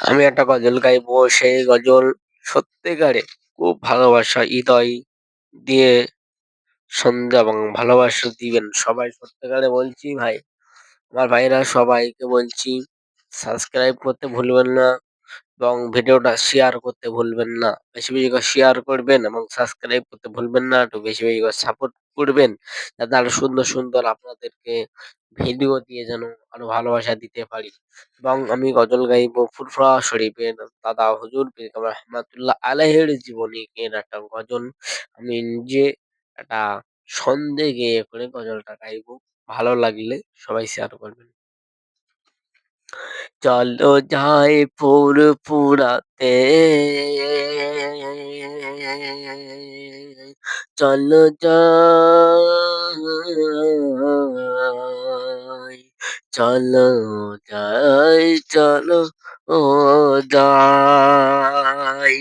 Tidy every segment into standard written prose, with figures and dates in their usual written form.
আমি একটা গজল গাইবো, সেই গজল সত্যিকারে খুব ভালোবাসা হৃদয় দিয়ে সন্ধ্যা এবং ভালোবাসা দিবেন। সবাই সত্যিকারে বলছি ভাই, আমার ভাইয়েরা সবাইকে বলছি সাবস্ক্রাইব করতে ভুলবেন না এবং ভিডিওটা শেয়ার করতে ভুলবেন না। বেশি, বেশি করে শেয়ার করবেন এবং সাবস্ক্রাইব করতে ভুলবেন না। একটু বেশি, বেশি করে সাপোর্ট করবেন। যাতে আরো সুন্দর, সুন্দর আপনাদেরকে ভিডিও দিয়ে যেন আরো ভালোবাসা দিতে পারি। এবং আমি গজল গাইবো ফুরফুরা শরীফের দাদা হুজুর পীর কামরান রহমাতুল্লাহ আলাইহির জীবনী এর একটা গজল। আমি নিজে একটা ছন্দে গেয়ে করে গজলটা গাইবো। ভালো লাগলে সবাই শেয়ার করবেন। চলো যাই ফুরফুরাতে, চলো যাই, চলো যাই, চলো ও যাই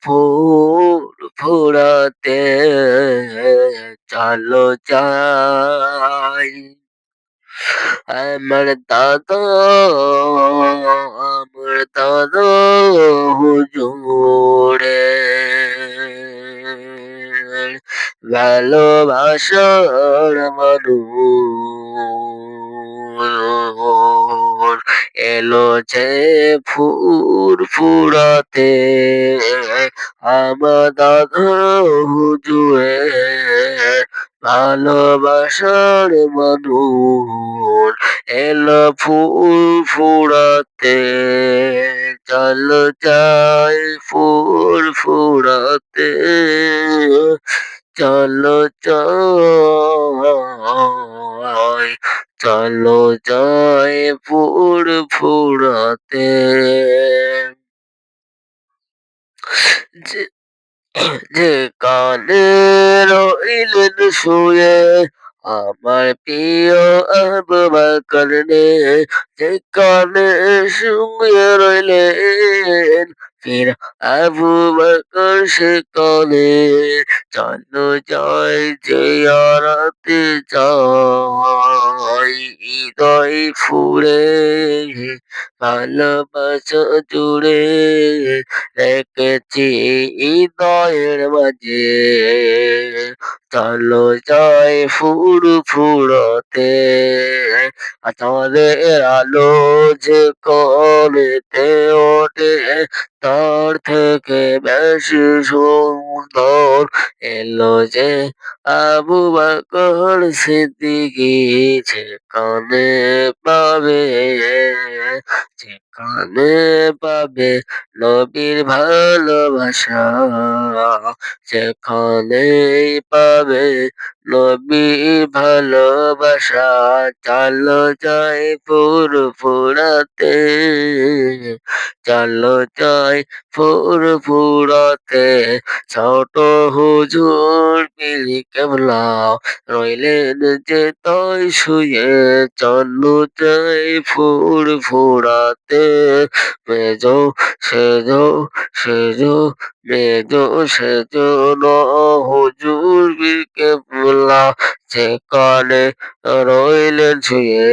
ফুরফুরাতে, চলো যাই। আমার দাদা, আমার দাদা হুজুরের ভালোবাসার মানুষ এলো যে ফুরফুরাতে, আমার দাদা হুজুরের ভালোবাসার মানুষ এলো ফুরফুরাতে, চলো যাই ফুরফুরাতে, চলো যাই, চলো যাই ফুরফুরাতে। যে যেখানে রইলেন শুয়ে আমার প্রিয় আবু বকর রে, যেখানে শুয়ে রইলেন ফির আবু বকর সেখানে, চলো যাই জিয়ারতে যাই, হৃদয় ফুরে ভালোবাসা জুড়ে রেখেছি হৃদয়ের মাঝে, চলো যাই ফুরফুরাতে। চাঁদের আলো যে করেতে ওঠে তার থেকে বেশি সুন্দর এলো যে আবু বকর সিদ্দিকী, যেখানে পাবে, যেখানে পাবে নবীর ভালোবাসা, যেখানেই পাবে নবীর ভালোবাসা, চলো যাই ফুরফুরাতে, চলো যাই ফুরফুরাতে। ছোট হুজুর পীর কেবলা রইলেন যে তাই শুয়ে, চলো যাই ফুরফুরাতে, মেজো সেজো সেজো মেজো সেজো হুজুর পীর কেবলা যেখানে রইলেন শুয়ে,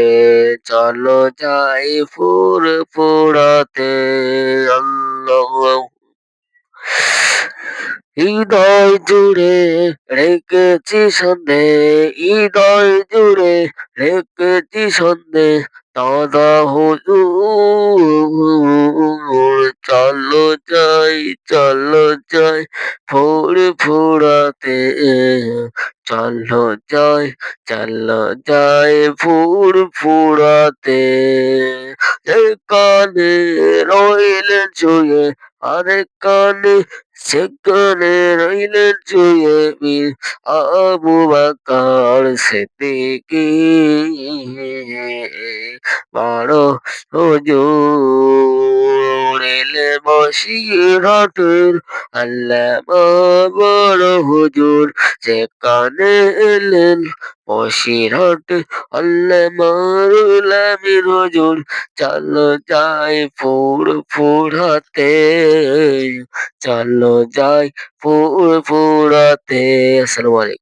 চলো যাই ফুরফুরাতে। আল্লাহু হৃদয় জুড়ে রেখেছি সন্দেহ, হৃদয় জুড়ে রেখেছি সন্দেহ, দাদা হুজুর চলো যাই, চলো যাই ফুরফুরাতে, চলো যাই, চলো যাই ফুরফুরাতে। যেখানে রইলেন শুয়ে আরেক কানে, সেখানে রইলেন শুয়ে বীর আবু বকর সিদ্দিকী, বড় হুজুর এলেন বসিরহাটের আল্লামা বড় হুজুর, যেখানে এলেন বসিরহাটে আল্লামা রুহুল আমিন হুজুর, চলো যাই ফুরফুরাতে, চলো যাই ফুরফুরাতে। আসসালামু আলাইকুম।